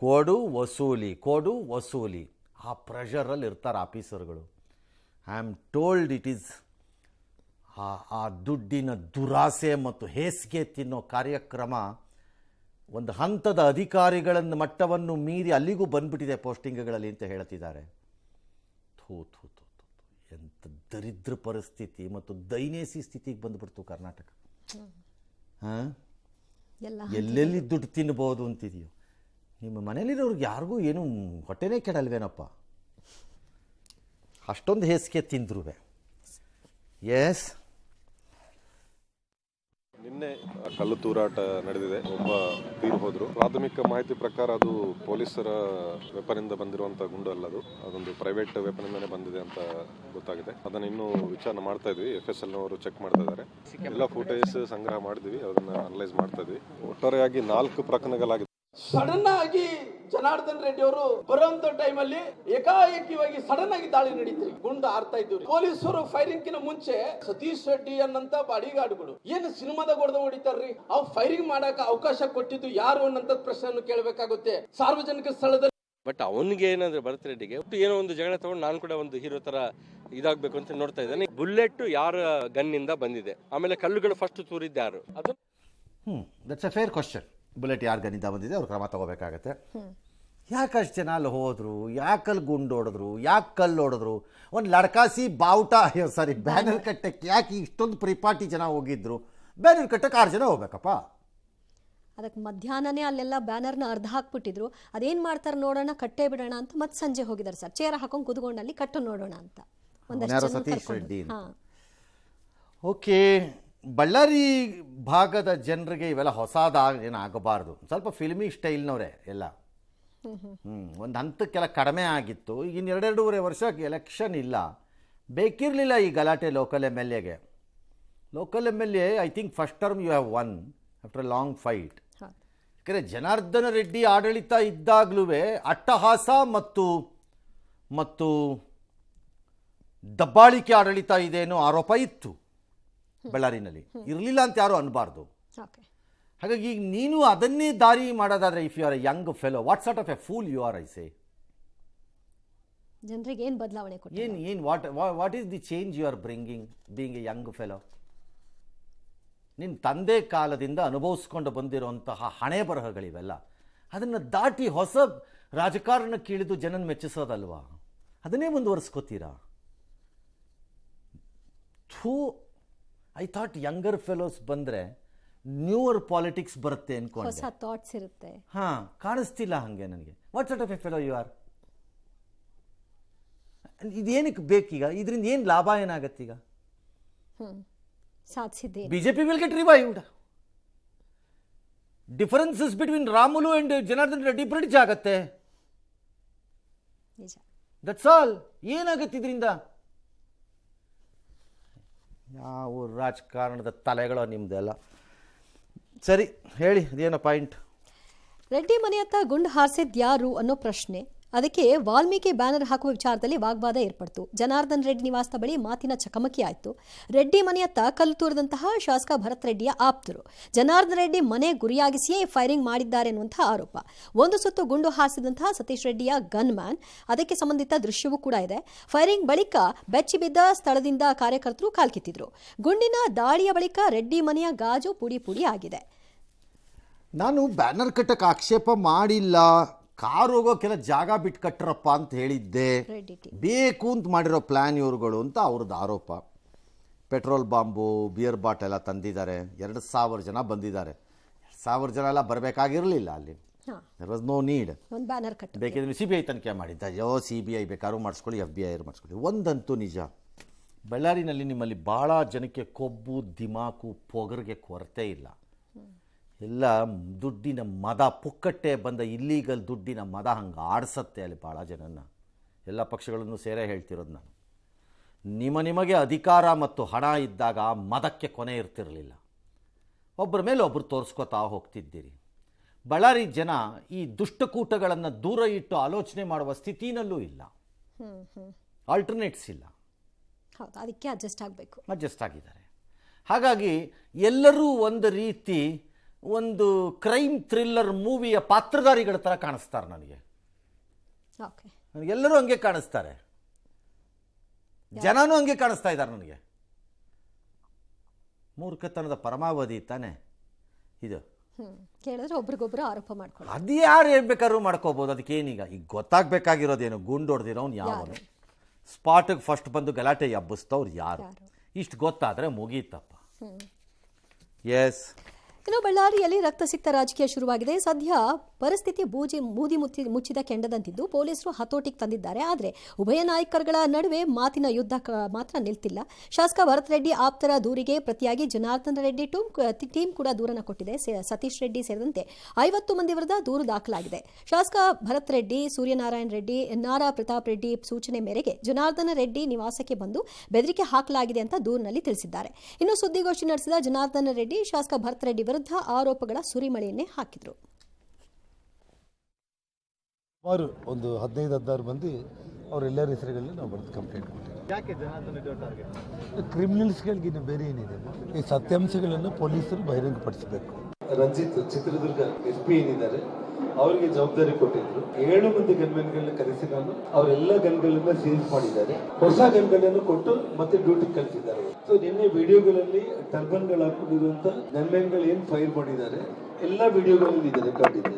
ಕೊಡು ವಸೂಲಿ, ಕೊಡು ವಸೂಲಿ, ಆ ಪ್ರೆಷರಲ್ಲಿ ಇರ್ತಾರೆ ಆಫೀಸರ್ಗಳು. I am told it is ಆ ದುಡ್ಡಿನ ದುರಾಸೆ ಮತ್ತು ಹೇಸಿಗೆ ತಿನ್ನೋ ಕಾರ್ಯಕ್ರಮ ಒಂದು ಹಂತದ ಅಧಿಕಾರಿಗಳನ್ನು ಮಟ್ಟವನ್ನು ಮೀರಿ ಅಲ್ಲಿಗೂ ಬಂದ್ಬಿಟ್ಟಿದೆ ಪೋಸ್ಟಿಂಗ್ಗಳಲ್ಲಿ ಅಂತ ಹೇಳ್ತಿದ್ದಾರೆ. ಥೂ ಥೂ ಥೂ ಥೂ, ಎಂಥ ದರಿದ್ರ ಪರಿಸ್ಥಿತಿ ಮತ್ತು ದೈನೇಸಿ ಸ್ಥಿತಿಗೆ ಬಂದುಬಿಡ್ತು ಕರ್ನಾಟಕ. ಹಾಂ, ಎಲ್ಲೆಲ್ಲಿ ದುಡ್ಡು ತಿನ್ಬೋದು ಅಂತಿದೆಯೋ. ನಿಮ್ಮ ಮನೇಲಿರೋರ್ಗೆ ಯಾರಿಗೂ ಏನು ಹೊಟ್ಟೆನೇ ಕೆಡಲ್ವೇನಪ್ಪ, ಅಷ್ಟೊಂದು ಹೇಸಿಗೆ ತಿಂದ್ರು. ಎಸ್, ನಿನ್ನೆ ಕಲ್ಲು ತೂರಾಟ ನಡೆದಿದೆ, ಒಬ್ಬ ತೀರು ಹೋದ್ರು. ಪ್ರಾಥಮಿಕ ಮಾಹಿತಿ ಪ್ರಕಾರ ಅದು ಪೊಲೀಸರ ವೆಪನ್ ಇಂದ ಬಂದಿರುವಂತಹ ಗುಂಡು ಅಲ್ಲ, ಅದೊಂದು ಪ್ರೈವೇಟ್ ವೆಪನ್ ಇಂದಾನೆ ಬಂದಿದೆ ಅಂತ ಗೊತ್ತಾಗಿದೆ. ಅದನ್ನ ಇನ್ನೂ ವಿಚಾರಣೆ ಮಾಡ್ತಾ ಇದ್ವಿ, FSL ನವರು ಚೆಕ್ ಮಾಡ್ತಾ ಇದ್ದಾರೆ. ಎಲ್ಲ ಫುಟೇಜ್ ಸಂಗ್ರಹ ಮಾಡಿದ್ವಿ, ಅದನ್ನ ಅನಲೈಸ್ ಮಾಡ್ತಾ ಇದ್ವಿ. ಒಟ್ಟಾರೆಯಾಗಿ 4 ಪ್ರಕರಣಗಳಾಗಿದೆ. ಸಡನ್ ಆಗಿ ಜನಾರ್ದನ್ ರೆಡ್ಡಿ ಅವರು ಬರುವಂತ ಟೈಮ್ ಅಲ್ಲಿ ಏಕಾಏಕಿಯಾಗಿ ಸಡನ್ ಆಗಿ ದಾಳಿ ನಡೀತ್ರಿ, ಗುಂಡು ಹಾರ್ತಾ ಇದ್ವಿ. ಪೊಲೀಸರು ಫೈರಿಂಗ್ ಕಿನ ಮುಂಚೆ ಸತೀಶ್ ರೆಡ್ಡಿ ಅನ್ನಂತ ಬಾಡಿಗಾರ್ಡ್ಗಳು ಏನು ಸಿನಿಮಾದಾಗ ಹೊಡೆದ ಹೊಡಿತಾರ್ರಿ, ಅವ್ ಫೈರಿಂಗ್ ಮಾಡಕ ಅವಕಾಶ ಕೊಟ್ಟಿದ್ದು ಯಾರು ಅನ್ನಂತ ಪ್ರಶ್ನೆಯನ್ನು ಕೇಳಬೇಕಾಗುತ್ತೆ ಸಾರ್ವಜನಿಕ ಸ್ಥಳದಲ್ಲಿ. ಬಟ್ ಅವನಿಗೆ ಏನಂದ್ರೆ ಭರತ್ ರೆಡ್ಡಿಗೆ ಏನೋ ಒಂದು ಜಗಳ ತಗೊಂಡು ನಾನು ಕೂಡ ಒಂದು ಹೀರೋ ತರ ಇದಾಗಬೇಕು ಅಂತ ನೋಡ್ತಾ ಇದ್ದಾನೆ. ಬುಲೆಟ್ ಯಾರ ಗನ್ನಿಂದ ಬಂದಿದೆ, ಆಮೇಲೆ ಕಲ್ಲುಗಳು ಫಸ್ಟ್ ತೂರಿದ್ದು ಯಾರು, ಅದು that's A fair question. Bullet ಯಾರು ಗನ್ನಿಂದ ಬಂದಿದೆ, ಅವ್ರು ಕ್ರಮ ತಗೋಬೇಕಾಗತ್ತೆ. ಯಾಕಷ್ಟು ಜನ ಅಲ್ಲಿ ಹೋದ್ರು, ಯಾಕಲ್ಲಿ ಗುಂಡು ಹೊಡೆದ್ರು, ಯಾಕೆ ಕಲ್ಲು ಹೊಡೆದ್ರು, ಒಂದು ಲಡ್ಕಾಸಿ ಬಾವುಟ ಬ್ಯಾನರ್ ಕಟ್ಟಕ್ಕೆ ಯಾಕೆ ಇಷ್ಟೊಂದು ಪರಿಪಾಟಿ ಜನ ಹೋಗಿದ್ರು, ಬ್ಯಾನರ್ ಕಟ್ಟಕ್ಕೆ 6 ಜನ ಹೋಗ್ಬೇಕಪ್ಪ. ಅದಕ್ಕೆ ಮಧ್ಯಾಹ್ನನೇ ಅಲ್ಲೆಲ್ಲ ಬ್ಯಾನರ್ನ ಅರ್ಧ ಹಾಕ್ಬಿಟ್ಟಿದ್ರು. ಅದೇನು ಮಾಡ್ತಾರೆ ನೋಡೋಣ, ಕಟ್ಟೇ ಬಿಡೋಣ ಅಂತ ಮತ್ತೆ ಸಂಜೆ ಹೋಗಿದ್ದಾರೆ ಸರ್. ಚೇರ್ ಹಾಕೊಂಡು ಕುತ್ಕೊಂಡು ಅಲ್ಲಿ ಕಟ್ಟು ನೋಡೋಣ ಅಂತ ಒಂದಷ್ಟು ಜನ ಸತೀಶ್ ರೆಡ್ಡಿ. ಹಾಂ, ಓಕೆ, ಬಳ್ಳಾರಿ ಭಾಗದ ಜನರಿಗೆ ಇವೆಲ್ಲ ಹೊಸದಾಗಿ ಏನಾಗಬಾರ್ದು. ಸ್ವಲ್ಪ ಫಿಲ್ಮಿ ಸ್ಟೈಲ್ನವರೇ ಎಲ್ಲ. ಒಂದು ಹಂತಕ್ಕೆಲ್ಲ ಕಡಿಮೆ ಆಗಿತ್ತು. ಈಗಿನ 2.5 ವರ್ಷ ಎಲೆಕ್ಷನ್ ಇಲ್ಲ, ಬೇಕಿರಲಿಲ್ಲ ಈ ಗಲಾಟೆ ಲೋಕಲ್ ಎಮ್ ಎಲ್ ಎಗೆ. Local M L A I think first term you have one after a long fight. ಯಾಕಂದರೆ ಜನಾರ್ದನ ರೆಡ್ಡಿ ಆಡಳಿತ ಇದ್ದಾಗಲೂ ಅಟ್ಟಹಾಸ ಮತ್ತು ದಬ್ಬಾಳಿಕೆ ಆಡಳಿತ ಇದೆ ಅನ್ನೋ ಆರೋಪ ಇತ್ತು ಬಳ್ಳಾರಿನಲ್ಲಿ. ಇರಲಿಲ್ಲ ಅಂತ ಯಾರು ಅನ್ನಬಾರ್ದು. ಓಕೆ. ಹಾಗಾಗಿ ಈಗ ನೀನು ಅದನ್ನೇ ದಾರಿ ಮಾಡೋದಾದರೆ, if you are a young fellow, what sort of a fool you are, I say. ಜನರಿಗೆ ಏನು ಬದಲಾವಣೆ ಕೊಟ್ಟು, ಏನು what is the change you are bringing being a young fellow? ನಿನ್ನ ತಂದೆ ಕಾಲದಿಂದ ಅನುಭವಿಸ್ಕೊಂಡು ಬಂದಿರುವಂತಹ ಹಣೆ ಬರಹಗಳಿವೆಲ್ಲ, ಅದನ್ನು ದಾಟಿ ಹೊಸ ರಾಜಕಾರಣಕ್ಕೆ ಇಳಿದು ಜನನ ಮೆಚ್ಚಿಸೋದಲ್ವಾ? ಅದನ್ನೇ ಮುಂದುವರಿಸ್ಕೋತೀರಾ? ಐ ಥಾಟ್ ಯಂಗರ್ ಫೆಲೋಸ್ ಬಂದರೆ ನ್ಯೂವರ್ ಪಾಲಿಟಿಕ್ಸ್ ಬರುತ್ತೆ ಅನ್ಕೊಂಡೆ. ಹೊಸ ಥಾಟ್ಸ್ ಇರುತ್ತೆ. ಹಾಂ, ಕಾಣಿಸ್ತಿಲ್ಲ ಹಾಗೆ ನನಗೆ. What sort of a fellow you are? ಇದೇನಕ್ಕೆ ಬೇಕೀಗ? ಇದರಿಂದ ಏನು ಲಾಭ ಏನಾಗತ್ತೀಗ? ಸಾಧಿಸಿದ್ದೆ BJP will get revived. Differences between Ramulu and Janardhan Reddy bridge ಆಗತ್ತೆ. ನಿಜ. That's all. ಏನಾಗತ್ತೆ ಇದರಿಂದ? ಯಾವ ರಾಜಕಾರಣದ ತಲೆಗಳೋ ನಿಮ್ದೆಲ್ಲ. ಸರಿ, ಹೇಳಿ, ಅದೇನೋ ಪಾಯಿಂಟ್. ರೆಡ್ಡಿ ಮನೆಯತ್ತ ಗುಂಡು ಹಾರಿಸಿದ್ಯಾರು ಅನ್ನೋ ಪ್ರಶ್ನೆ. ಅದಕ್ಕೆ ವಾಲ್ಮೀಕಿ ಬ್ಯಾನರ್ ಹಾಕುವ ವಿಚಾರದಲ್ಲಿ ವಾಗ್ವಾದ ಏರ್ಪಡ್ತು. ಜನಾರ್ದನ್ ರೆಡ್ಡಿ ನಿವಾಸದ ಬಳಿ ಮಾತಿನ ಚಕಮಕಿ ಆಯಿತು. ರೆಡ್ಡಿ ಮನೆಯತ್ತ ಕಲ್ಲು ತೂರಿದಂತಹ ಶಾಸಕ ಭರತ್ ರೆಡ್ಡಿಯ ಆಪ್ತರು ಜನಾರ್ದನ್ ರೆಡ್ಡಿ ಮನೆ ಗುರಿಯಾಗಿಸಿಯೇ ಫೈರಿಂಗ್ ಮಾಡಿದ್ದಾರೆ ಎನ್ನುವಂತಹ ಆರೋಪ. ಒಂದು ಸುತ್ತು ಗುಂಡು ಹಾರಿಸಿದಂತಹ ಸತೀಶ್ ರೆಡ್ಡಿಯ ಗನ್ ಮ್ಯಾನ್, ಅದಕ್ಕೆ ಸಂಬಂಧಿತ ದೃಶ್ಯವೂ ಕೂಡ ಇದೆ. ಫೈರಿಂಗ್ ಬಳಿಕ ಬೆಚ್ಚಿ ಬಿದ್ದ ಸ್ಥಳದಿಂದ ಕಾರ್ಯಕರ್ತರು ಕಾಲ್ಕಿತ್ತಿದ್ರು. ಗುಂಡಿನ ದಾಳಿಯ ಬಳಿಕ ರೆಡ್ಡಿ ಮನೆಯ ಗಾಜು ಪುಡಿ ಪುಡಿ ಆಗಿದೆ. ನಾನು ಬ್ಯಾನರ್ ಕಟ್ಟಕ್ಕೆ ಆಕ್ಷೇಪ ಮಾಡಿಲ್ಲ. ಕಾರ್ ಹೋಗೋಕೆಲ್ಲ ಜಾಗ ಬಿಟ್ಟು ಕಟ್ಟರಪ್ಪ ಅಂತ ಹೇಳಿದ್ದೆ. ಬೇಕು ಅಂತ ಮಾಡಿರೋ ಪ್ಲ್ಯಾನ್ ಇವ್ರುಗಳು ಅಂತ ಅವ್ರದ್ದು ಆರೋಪ. ಪೆಟ್ರೋಲ್ ಬಾಂಬು, ಬಿಯರ್ ಬಾಟೆಲ್ಲ ತಂದಿದ್ದಾರೆ. 2,000 ಜನ ಬಂದಿದ್ದಾರೆ. 2,000 ಜನ ಎಲ್ಲ ಬರಬೇಕಾಗಿರಲಿಲ್ಲ ಅಲ್ಲಿ. There was no need. ಬೇಕಿದ್ರೆ CBI ತನಿಖೆ ಮಾಡಿದ್ದ. CBI ಬೇಕಾದ್ರೂ ಮಾಡಿಸ್ಕೊಳ್ಳಿ, FBI ಮಾಡಿಸ್ಕೊಳ್ಳಿ. ಒಂದಂತೂ ನಿಜ, ಬಳ್ಳಾರಿನಲ್ಲಿ ನಿಮ್ಮಲ್ಲಿ ಭಾಳ ಜನಕ್ಕೆ ಕೊಬ್ಬು, ದಿಮಾಕು, ಪೊಗರಿಗೆ ಕೊರತೆ ಇಲ್ಲ. ಎಲ್ಲ ದುಡ್ಡಿನ ಮದ, ಪುಕ್ಕಟ್ಟೆ ಬಂದ ಇಲ್ಲೀಗಲ್ ದುಡ್ಡಿನ ಮದ ಹಂಗೆ ಆಡಿಸತ್ತೆ ಅಲ್ಲಿ ಭಾಳ ಜನನ್ನ. ಎಲ್ಲ ಪಕ್ಷಗಳನ್ನು ಸೇರೇ ಹೇಳ್ತಿರೋದು ನಾನು. ನಿಮಗೆ ಅಧಿಕಾರ ಮತ್ತು ಹಣ ಇದ್ದಾಗ ಮದಕ್ಕೆ ಕೊನೆ ಇರ್ತಿರಲಿಲ್ಲ. ಒಬ್ಬರ ಮೇಲೆ ಒಬ್ಬರು ತೋರಿಸ್ಕೊತಾ ಹೋಗ್ತಿದ್ದೀರಿ. ಬಳ್ಳಾರಿ ಜನ ಈ ದುಷ್ಟಕೂಟಗಳನ್ನು ದೂರ ಇಟ್ಟು ಆಲೋಚನೆ ಮಾಡುವ ಸ್ಥಿತಿನಲ್ಲೂ ಇಲ್ಲ. ಆಲ್ಟರ್ನೇಟ್ಸ್ ಇಲ್ಲ. ಅದಕ್ಕೆ ಅಡ್ಜಸ್ಟ್ ಆಗಿದ್ದಾರೆ. ಹಾಗಾಗಿ ಎಲ್ಲರೂ ಒಂದು ರೀತಿ ಒಂದು ಕ್ರೈಮ್ ಥ್ರಿಲ್ಲರ್ ಮೂವಿಯ ಪಾತ್ರಧಾರಿಗಳ ಥರ ಕಾಣಿಸ್ತಾರೆ ನನಗೆ. ಎಲ್ಲರೂ ಹಂಗೆ ಕಾಣಿಸ್ತಾರೆ, ಜನನೂ ಹಂಗೆ ಕಾಣಿಸ್ತಾ ಇದ್ದಾರೆ ನನಗೆ. ಮೂರ್ಖತನದ ಪರಮಾವಧಿ ತಾನೆ ಇದು. ಕೇಳಿದ್ರೆ ಒಬ್ರಿಗೊಬ್ರು ಆರೋಪ ಮಾಡ್ಕೊಳ್ಳಿ. ಅದು ಯಾರು ಹೇಳ್ಬೇಕಾದ್ರೂ ಮಾಡ್ಕೋಬಹುದು. ಅದಕ್ಕೇನೀಗ ಈಗ ಗೊತ್ತಾಗಬೇಕಾಗಿರೋದೇನು? ಗುಂಡು ಹೊಡೆದಿರೋನು ಯಾವನು? ಸ್ಪಾಟಿಗೆ ಫಸ್ಟ್ ಬಂದು ಗಲಾಟೆ ಎಬ್ಬಿಸ್ತವ್ರು ಯಾರು? ಇಷ್ಟು ಗೊತ್ತಾದರೆ ಮುಗೀತಪ್ಪ. ಎಸ್. ಇನ್ನು ಬಳ್ಳಾರಿಯಲ್ಲಿ ರಕ್ತಸಿಕ್ತ ರಾಜಕೀಯ ಶುರುವಾಗಿದೆ. ಸದ್ಯ ಪರಿಸ್ಥಿತಿ ಬೂದಿ ಮುಚ್ಚಿದ ಕೆಂಡದಂತಿದ್ದು ಪೊಲೀಸರು ಹತೋಟಿಗೆ ತಂದಿದ್ದಾರೆ. ಆದರೆ ಉಭಯ ನಾಯಕರುಗಳ ನಡುವೆ ಮಾತಿನ ಯುದ್ಧ ಮಾತ್ರ ನಿಲ್ತಿಲ್ಲ. ಶಾಸಕ ಭರತ್ ರೆಡ್ಡಿ ಆಪ್ತರ ದೂರಿಗೆ ಪ್ರತಿಯಾಗಿ ಜನಾರ್ದನ್ ರೆಡ್ಡಿ ಟೀಮ್ ಕೂಡ ದೂರನ್ನು ಕೊಟ್ಟಿದೆ. ಸತೀಶ್ ರೆಡ್ಡಿ ಸೇರಿದಂತೆ 50 ಮಂದಿ ವಿರುದ್ಧ ದೂರು ದಾಖಲಾಗಿದೆ. ಶಾಸಕ ಭರತ್ ರೆಡ್ಡಿ, ಸೂರ್ಯನಾರಾಯಣ ರೆಡ್ಡಿ, ನಾರಾ ಪ್ರತಾಪ್ ರೆಡ್ಡಿ ಸೂಚನೆ ಮೇರೆಗೆ ಜನಾರ್ದನ ರೆಡ್ಡಿ ನಿವಾಸಕ್ಕೆ ಬಂದು ಬೆದರಿಕೆ ಹಾಕಲಾಗಿದೆ ಅಂತ ದೂರಿನಲ್ಲಿ ತಿಳಿಸಿದ್ದಾರೆ. ಇನ್ನು ಸುದ್ದಿಗೋಷ್ಠಿ ನಡೆಸಿದ ಜನಾರ್ದನ ರೆಡ್ಡಿ ಶಾಸಕ ಭರತ್ ರೆಡ್ಡಿ ವಿರುದ್ಧ ಆರೋಪಗಳ ಸುರಿಮಳೆಯನ್ನೇ ಹಾಕಿದ್ರು. ಸುಮಾರು ಒಂದು 15-16 ಮಂದಿ ಅವರೆಲ್ಲರ ಹೆಸರುಗಳನ್ನ ನಾವು ಬರೆದು ಕಂಪ್ಲೇಂಟ್ ಕೊಟ್ಟಿದ್ದೀವಿ. ಯಾಕೆ ಜನಾರ್ದನ್ ರೆಡ್ಡಿ ಟಾರ್ಗೆಟ್? ಕ್ರಿಮಿನಲ್ಸ್ಗಳಿಗಿನ್ನ ಬೇರೆ ಏನಿದೆ, ಈ ಸತ್ಯಾಂಶಗಳನ್ನು ಪೊಲೀಸರು ಬಹಿರಂಗಪಡಿಸಬೇಕು. ರಂಜಿತ್ ಚಿತ್ರದುರ್ಗ SP ಏನಿದ್ದಾರೆ ಅವರಿಗೆ ಜವಾಬ್ದಾರಿ ಕೊಟ್ಟಿದ್ರು. 7 ಮಂದಿ ಗನ್ಮೆನ್ಗಳನ್ನ ಕರೆಸಿ ನಾನು ಅವರೆಲ್ಲ ಗನ್ಗಳನ್ನ ಸೀಸ್ ಮಾಡಿದ್ದಾರೆ. ಹೊಸ ಗನ್ಗಳನ್ನು ಕೊಟ್ಟು ಮತ್ತೆ ಡ್ಯೂಟಿ ಕಳಿಸಿದ್ದಾರೆ. ಸೊ ನಿನ್ನೆ ವಿಡಿಯೋಗಳಲ್ಲಿ ಟರ್ಬನ್ಗಳು ಹಾಕೊಂಡಿರುವಂತ ಗನ್ಮೆನ್ಗಳು ಏನ್ ಫೈರ್ ಮಾಡಿದ್ದಾರೆ ಎಲ್ಲ ವಿಡಿಯೋಗಳಲ್ಲಿ ಇದೆ, ರೆಕಾರ್ಡ್ ಇದೆ.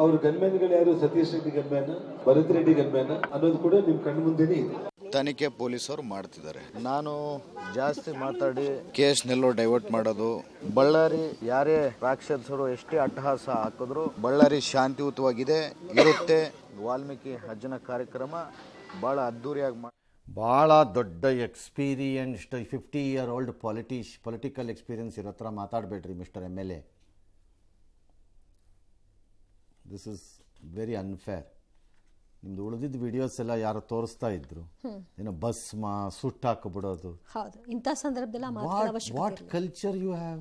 ಅವ್ರ ಗನ್ಮೆನ್ಗಳು ಯಾರು? ಸತೀಶ್ ರೆಡ್ಡಿ ಗನ್ಮ್ಯಾನ, ಭರತ್ ರೆಡ್ಡಿ ಗನ್ಮ್ಯಾನ ಅನ್ನೋದು ಕೂಡ ನಿಮ್ ಕಣ್ಣು ಮುಂದೆನೇ ಇದೆ. ತನಿಖೆ ಪೊಲೀಸರು ಮಾಡ್ತಿದ್ದಾರೆ. ನಾನು ಜಾಸ್ತಿ ಮಾತಾಡಿ ಕೇಸ್ನೆಲ್ಲೋ ಡೈವರ್ಟ್ ಮಾಡೋದು. ಬಳ್ಳಾರಿ ಯಾರೇ ರಾಕ್ಷಸರು ಎಷ್ಟೇ ಅಟ್ಟಹಾಸ ಹಾಕಿದ್ರು ಬಳ್ಳಾರಿ ಶಾಂತಿಯುತವಾಗಿದೆ ಇರುತ್ತೆ. ವಾಲ್ಮೀಕಿ ಅಜ್ಜನ ಕಾರ್ಯಕ್ರಮ ಭಾಳ ಅದ್ದೂರಿಯಾಗಿ ಭಾಳ ದೊಡ್ಡ experienced 50 year old political experience ಇರೋ ಥರ ಮಾತಾಡಬೇಡ್ರಿ mister MLA. This is very unfair. ನಿಮ್ದು ಉಳಿದಿದ್ದ ವಿಡಿಯೋಸ್ ಎಲ್ಲ ಯಾರು ತೋರಿಸ್ತಾ ಇದ್ರು, ಏನೋ ಭಸ್ಮ ಸುಟ್ಟಾಕ್ಬಿಡೋದು. ಹೌದು, ಇಂಥ ಸಂದರ್ಭದಲ್ಲಿ ವಾಟ್ ಕಲ್ಚರ್ ಯು ಹ್ಯಾವ್?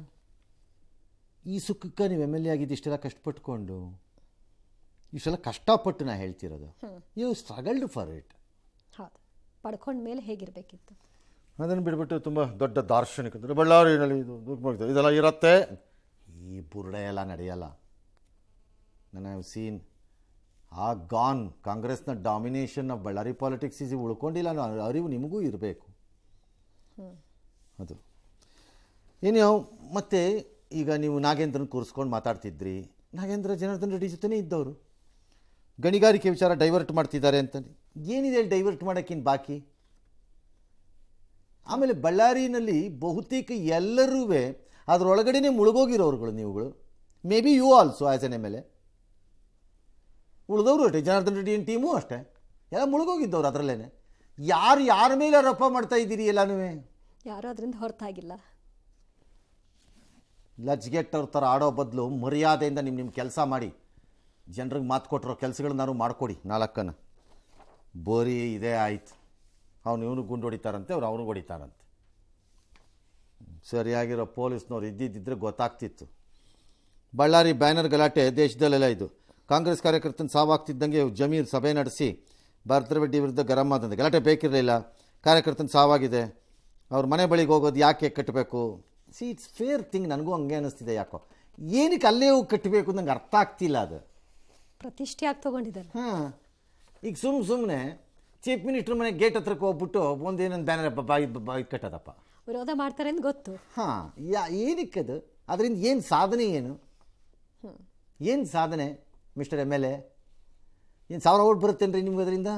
ಈ ಸುಖಕ್ಕೆ ನೀವು MLA ಆಗಿದ್ದು ಇಷ್ಟೆಲ್ಲ ಕಷ್ಟಪಟ್ಕೊಂಡು, ಇಷ್ಟೆಲ್ಲ ಕಷ್ಟಪಟ್ಟು ನಾ ಹೇಳ್ತಿರೋದು. You struggled for it. ಹೌದು, ಪಡ್ಕೊಂಡ ಮೇಲೆ ಹೇಗಿರಬೇಕಿತ್ತು ಅದನ್ನು ಬಿಟ್ಬಿಟ್ಟು ತುಂಬ ದೊಡ್ಡ ದಾರ್ಶನಿಕರು ಬಳ್ಳಾರಿನಲ್ಲಿ ಇದೆಲ್ಲ ಇರುತ್ತೆ. ಈ ಬುರುಡೆ ಎಲ್ಲ ನಡೆಯಲ್ಲ. ನಾನು ಹ್ಯಾವ್ ಸೀನ್ ಆ ಗಾನ್ ಕಾಂಗ್ರೆಸ್ನ domination of Ballari politics easy ಉಳ್ಕೊಂಡಿಲ್ಲ ಅನ್ನೋ ಅರಿವು ನಿಮಗೂ ಇರಬೇಕು. ಅದು ಏನೋ. ಮತ್ತು ಈಗ ನೀವು ನಾಗೇಂದ್ರನ ಕೂರಿಸ್ಕೊಂಡು ಮಾತಾಡ್ತಿದ್ರಿ. ನಾಗೇಂದ್ರ ಜನಾರ್ದನ್ ರೆಡ್ಡಿ ಜೊತೆನೇ ಇದ್ದವರು. ಗಣಿಗಾರಿಕೆ ವಿಚಾರ ಡೈವರ್ಟ್ ಮಾಡ್ತಿದ್ದಾರೆ ಅಂತ ಏನಿದೆ ಡೈವರ್ಟ್ ಮಾಡೋಕ್ಕಿಂತ ಬಾಕಿ? ಆಮೇಲೆ ಬಳ್ಳಾರಿನಲ್ಲಿ ಬಹುತೇಕ ಎಲ್ಲರೂ ಅದರೊಳಗಡೆನೇ ಮುಳುಗೋಗಿರೋರುಗಳು ನೀವುಗಳು. Maybe you also as an MLA. ಉಳಿದವರು ಅಷ್ಟೇ, ಜನಾರ್ದನ್ ರೆಡ್ಡಿ ಟೀಮು ಅಷ್ಟೇ, ಎಲ್ಲ ಮುಳುಗೋಗಿದ್ದವ್ರು ಅದರಲ್ಲೇ. ಯಾರ ಮೇಲೆ ಆರೋಪ ಮಾಡ್ತಾ ಇದ್ದೀರಿ ಎಲ್ಲನೂ? ಯಾರು ಅದರಿಂದ ಹೊರತಾಗಿಲ್ಲ. ಲಜ್ಗೆಟ್ಟವ್ರ ಥರ ಆಡೋ ಬದಲು ಮರ್ಯಾದೆಯಿಂದ ನಿಮ್ಮ ಕೆಲಸ ಮಾಡಿ, ಜನರಿಗೆ ಮಾತು ಕೊಟ್ಟಿರೋ ಕೆಲಸಗಳನ್ನಾರು ಮಾಡಿಕೊಡಿ. 4 ಬೋರಿ ಇದೇ ಆಯ್ತು. ಇವನು ಗುಂಡು ಹೊಡಿತಾರಂತೆ, ಅವ್ನಿಗೆ ಹೊಡಿತಾರಂತೆ. ಸರಿಯಾಗಿರೋ ಪೊಲೀಸ್ನವ್ರು ಇದ್ದಿದ್ದರೆ ಗೊತ್ತಾಗ್ತಿತ್ತು. ಬಳ್ಳಾರಿ ಬ್ಯಾನರ್ ಗಲಾಟೆ ದೇಶದಲ್ಲೆಲ್ಲ ಇದು. ಕಾಂಗ್ರೆಸ್ ಕಾರ್ಯಕರ್ತನ ಸಾವಾಗ್ತಿದ್ದಂಗೆ ಜಮೀರ್ ಸಭೆ ನಡೆಸಿ ಭದ್ರರೆಡ್ಡಿ ವಿರುದ್ಧ ಗರಂ ಆದಂತೆ. ಗಲಾಟೆ ಬೇಕಿರಲಿಲ್ಲ, ಕಾರ್ಯಕರ್ತನ ಸಾವಾಗಿದೆ, ಅವ್ರ ಮನೆ ಬಳಿಗೆ ಹೋಗೋದು ಯಾಕೆ ಕಟ್ಟಬೇಕು? It's fair thing. ನನಗೂ ಹಂಗೆ ಅನ್ನಿಸ್ತಿದೆ. ಯಾಕೋ ಏನಕ್ಕೆ ಅಲ್ಲೇ ಹೋಗಿ ಕಟ್ಟಬೇಕು ನಂಗೆ ಅರ್ಥ ಆಗ್ತಿಲ್ಲ. ಅದು ಪ್ರತಿಷ್ಠೆ ಆಗಿ ತೊಗೊಂಡಿದ್ದಾರೆ. ಹಾಂ, ಈಗ ಸುಮ್ಮನೆ ಚೀಫ್ ಮಿನಿಸ್ಟರ್ ಮನೆ ಗೇಟ್ ಹತ್ರಕ್ಕೆ ಹೋಗ್ಬಿಟ್ಟು ಒಂದೇನೊಂದು ಬ್ಯಾನರ್ ಕಟ್ಟೋದಪ್ಪ. ವಿರೋಧ ಮಾಡ್ತಾರೆ ಅಂತ ಗೊತ್ತು. ಹಾಂ, ಏನಕ್ಕದು? ಅದರಿಂದ ಏನು ಸಾಧನೆ? ಏನು ಸಾಧನೆ ಮಿಸ್ಟರ್ MLA? ಏನು 1000 ಓಟ್ ಬರುತ್ತೇನ್ರಿ ನಿಮ್ಗೆ ಅದರಿಂದ?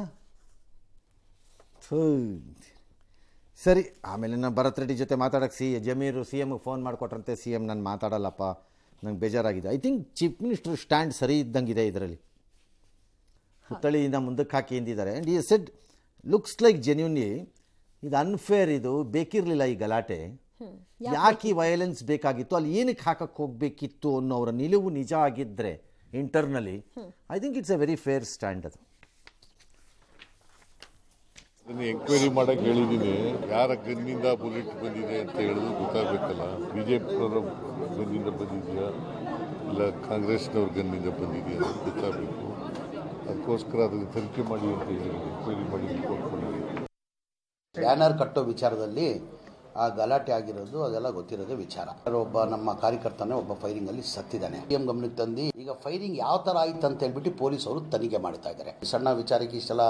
ಸರಿ, ಆಮೇಲೆ ನಾನು ಭರತ್ ರೆಡ್ಡಿ ಜೊತೆ ಮಾತಾಡೋಕ್ಕೆ ಜಮೀರು CMಗೆ ಫೋನ್ ಮಾಡಿಕೊಟ್ರಂತೆ. CM ನಾನು ಮಾತಾಡಲ್ಲಪ್ಪ, ನಂಗೆ ಬೇಜಾರಾಗಿದೆ. I think chief minister stand ಸರಿ ಇದ್ದಂಗಿದೆ ಇದರಲ್ಲಿ. ಹುತ್ತಳಿಯಿಂದ ಮುಂದಕ್ಕೆ ಹಾಕಿ ಎಂದಿದ್ದಾರೆ. And he said looks like genuinely ಇದು ಅನ್ಫೇರ್, ಇದು ಬೇಕಿರಲಿಲ್ಲ ಈ ಗಲಾಟೆ. ಯಾಕೆ ಈ ವೈಲೆನ್ಸ್ ಬೇಕಾಗಿತ್ತು, ಅಲ್ಲಿ ಏನಕ್ಕೆ ಹಾಕಕ್ಕೆ ಹೋಗಬೇಕಿತ್ತು ಅನ್ನೋರ ನಿಲುವು ನಿಜ ಆಗಿದ್ದರೆ internally, I think it's A very fair stand. ಅದು ಎಂಕ್ವೈರಿ ಮಾಡಕ್ಕೆ ಹೇಳಿದ್ದೀನಿ. ಯಾರ ಗನ್ನಿಂದ ಬುಲೆಟ್ ಬಂದಿದೆ ಅಂತ ಹೇಳಿದ್ರು ಗೊತ್ತಾಗಬೇಕಲ್ಲ. ಬಿಜೆಪಿಯವರ ಗನ್ನಿಂದ ಬಂದಿದೆಯಾ ಇಲ್ಲ ಕಾಂಗ್ರೆಸ್ನವ್ರ ಗನ್ನಿಂದ ಬಂದಿದೆಯಾ ಅಂತ ಗೊತ್ತಾಗಬೇಕು. ಅದಕ್ಕೋಸ್ಕರ ಅದನ್ನು ತನಿಖೆ ಮಾಡಿ ಅಂತ ಹೇಳಿದ್ದೀನಿ. ಎಂಕ್ವೈರಿ ಮಾಡಿ ರಿಪೋರ್ಟ್ ಮಾಡಿದ್ದೀನಿ. ಬ್ಯಾನರ್ ಕಟ್ಟೋ ವಿಚಾರದಲ್ಲಿ ಆ ಗಲಾಟೆ ಆಗಿರೋದು ಅದೆಲ್ಲ ಗೊತ್ತಿರೋದೇ ವಿಚಾರ. ಒಬ್ಬ ನಮ್ಮ ಕಾರ್ಯಕರ್ತನೇ ಒಬ್ಬ ಫೈರಿಂಗ್ ಅಲ್ಲಿ ಸತ್ತಿದ್ದಾನೆ. CM ಗಮನಕ್ಕೆ ತಂದು ಈಗ ಫೈರಿಂಗ್ ಯಾವ ತರ ಆಯ್ತು ಅಂತ ಹೇಳ್ಬಿಟ್ಟು ಪೊಲೀಸರು ತನಿಖೆ ಮಾಡ್ತಾ ಇದ್ದಾರೆ. ಸಣ್ಣ ವಿಚಾರಕ್ಕೆ ಇಷ್ಟೆಲ್ಲ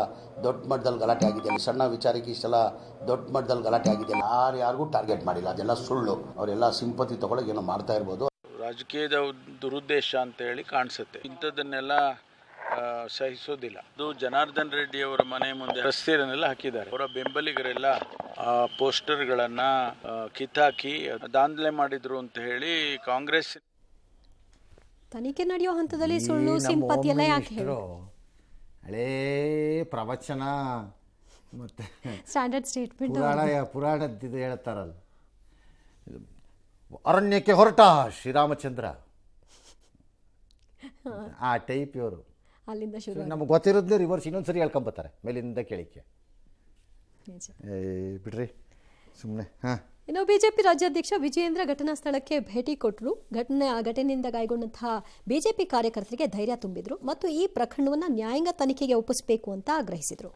ದೊಡ್ಡ ಮಟ್ಟದಲ್ಲಿ ಗಲಾಟೆ ಆಗಿದೆ, ಸಣ್ಣ ವಿಚಾರಕ್ಕೆ ಇಷ್ಟೆಲ್ಲ ದೊಡ್ಡ ಮಟ್ಟದಲ್ಲಿ ಗಲಾಟೆ ಆಗಿದೆ. ಯಾರಿಗೂ ಟಾರ್ಗೆಟ್ ಮಾಡಿಲ್ಲ, ಅದೆಲ್ಲ ಸುಳ್ಳು. ಅವರೆಲ್ಲ ಸಿಂಪತಿ ತಗೊಳಕ್ ಏನೋ ಮಾಡ್ತಾ ಇರ್ಬೋದು. ರಾಜಕೀಯದ ದುರುದ್ದೇಶ ಅಂತ ಹೇಳಿ ಕಾಣಿಸುತ್ತೆ. ಇಂಥದ್ದನ್ನೆಲ್ಲ ಸಹಿಸೋದಿಲ್ಲ. ಅದು ಜನಾರ್ದನ್ ರೆಡ್ಡಿ ಅವರ ಮನೆ ಮುಂದೆ ರಸ್ತೆಯನ್ನೆಲ್ಲ ಹಾಕಿದ್ದಾರೆ. ಅವರ ಬೆಂಬಲಿಗರೆಲ್ಲ ಪೋಸ್ಟರ್ಗಳನ್ನ ಕಿತ್ತಾಕಿ ದಾಂಧಲೆ ಮಾಡಿದ್ರು ಅಂತ ಹೇಳಿ ಕಾಂಗ್ರೆಸ್ ತನಿಖೆ ನಡೆಯೋ ಹಂತದಲ್ಲಿ ಸುಳ್ಳು ಸಿಂಪತಿ ಎಲ್ಲ ಯಾಕೆ ಹೇಳಿ? ಹಳೇ ಪ್ರವಚನ ಮತ್ತೆ ಸ್ಟ್ಯಾಂಡರ್ಡ್ ಸ್ಟೇಟ್ಮೆಂಟ್ ಪುರಾಣದ್ದು ಹೇಳ್ತಾರಲ್ಲ, ಅರಣ್ಯಕ್ಕೆ ಹೊರಟ ಶ್ರೀರಾಮಚಂದ್ರ, ಆ ಟೈಪ್ ಇವರು. ಅಲ್ಲಿಂದ ಶುರು ನಮಗೆ ಗೊತ್ತಿರೋದನ್ನೇ ರಿವರ್ಸ್ ಇನ್ನೊಂದ್ಸರಿ ಹೇಳ್ಕೊಂಬತ್ತಾರೆ ಮೇಲಿಂದ ಕೇಳಿಕೆ. ಬಿಡ್ರಿ ಸುಮ್ಮನೆ. ಹಾಂ, ಇನ್ನು ಬಿಜೆಪಿ ರಾಜ್ಯಾಧ್ಯಕ್ಷ ವಿಜಯೇಂದ್ರ ಘಟನಾ ಸ್ಥಳಕ್ಕೆ ಭೇಟಿ ಕೊಟ್ಟರು. ಘಟನೆಯಿಂದ ಗಾಯಗೊಂಡಂತಹ ಬಿಜೆಪಿ ಕಾರ್ಯಕರ್ತರಿಗೆ ಧೈರ್ಯ ತುಂಬಿದ್ರು ಮತ್ತು ಈ ಪ್ರಕರಣವನ್ನು ನ್ಯಾಯಾಂಗ ತನಿಖೆಗೆ ಒಪ್ಪಿಸಬೇಕು ಅಂತ ಆಗ್ರಹಿಸಿದರು.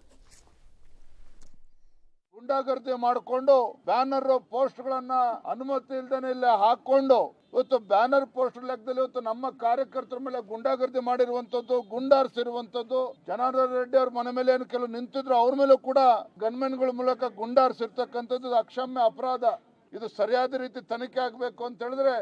ಗುಂಡಾಗರ್ದಿ ಮಾಡಿಕೊಂಡು ಬ್ಯಾನರ್ ಪೋಸ್ಟ್ ಗಳನ್ನ ಅನುಮತಿ ಇಲ್ದೇನೆ ಇಲ್ಲ ಹಾಕೊಂಡು ಇವತ್ತು ಬ್ಯಾನರ್ ಪೋಸ್ಟರ್ ಲೆಕ್ಕದಲ್ಲಿ ಇವತ್ತು ನಮ್ಮ ಕಾರ್ಯಕರ್ತರ ಮೇಲೆ ಗುಂಡಾಗರ್ದಿ ಮಾಡಿರುವಂತದ್ದು, ಗುಂಡಾರಿಸಿರುವಂತದ್ದು. ಜನಾರ್ದನ್ ರೆಡ್ಡಿ ಅವ್ರ ಮನೆ ಮೇಲೆ ಏನು ಕೆಲವು ನಿಂತಿದ್ರು, ಅವ್ರ ಮೇಲೂ ಕೂಡ ಗನ್ಮೆನ್ಗಳ ಮೂಲಕ ಗುಂಡಾರಿಸಿರ್ತಕ್ಕಂಥದ್ದು ಅಕ್ಷಮ್ಯ ಅಪರಾಧ. ಇದು ಸರಿಯಾದ ರೀತಿ ತನಿಖೆ ಆಗಬೇಕು ಅಂತ ಹೇಳಿದ್ರೆ